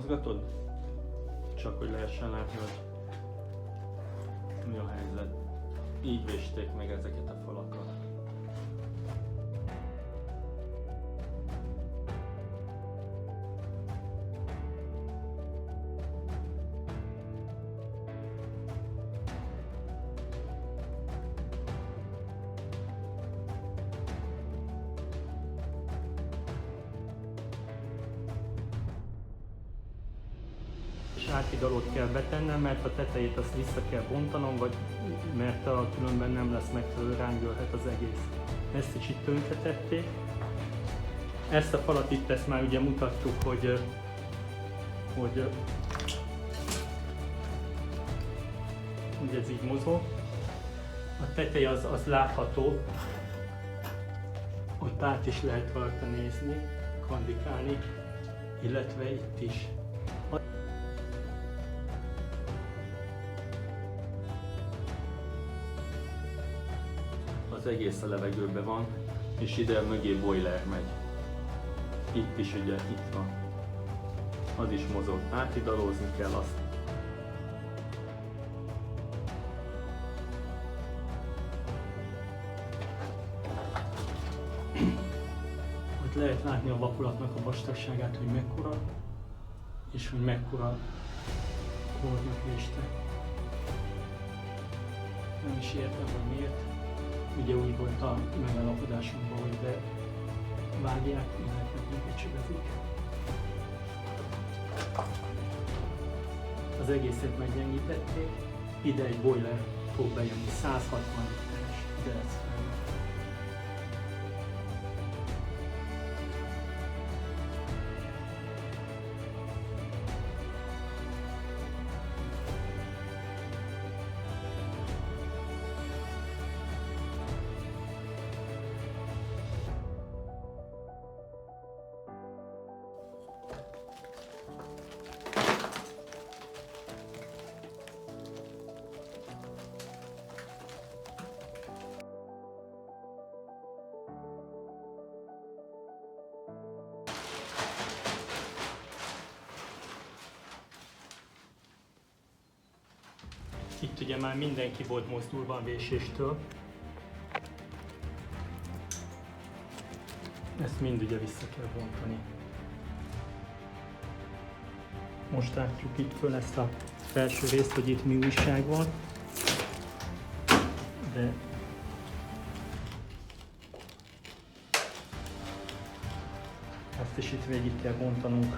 Mozgatod? Csak hogy lehessen látni, hogy mi a helyzet. Így vésték meg ezeket a falakat. És áthidalót kell betennem, mert a tetejét azt vissza kell bontanom, vagy mert különben nem lesz megfelelő, rángölhet az egész. Ezt is itt tönkretették. Ezt a falat itt, ezt már ugye mutattuk, hogy ez így mozog. A teteje az látható, ott át is lehet rajta nézni, kandikálni, illetve itt is. Az egész a levegőben van, és ide mögé boiler megy. Itt is ugye, itt van. Az is mozog. Átidalózni kell azt. Ott lehet látni a vakulatnak a vastagságát, hogy mekkora, és hogy mekkora kornak véstek. Nem is értem, hogy miért. Ugye úgy volt a megállapodásunkban, hogy bevágják, illetve becsövezik. Az egészet meggyengítették, ide egy boiler fog bejönni, 160 literes, ide lesz fel. Itt ugye már mindenki volt mozdulva a véséstől. Ezt mind ugye vissza kell bontani. Most látjuk itt föl ezt a felső részt, hogy itt mi újság van. De ezt is itt végig kell bontanunk.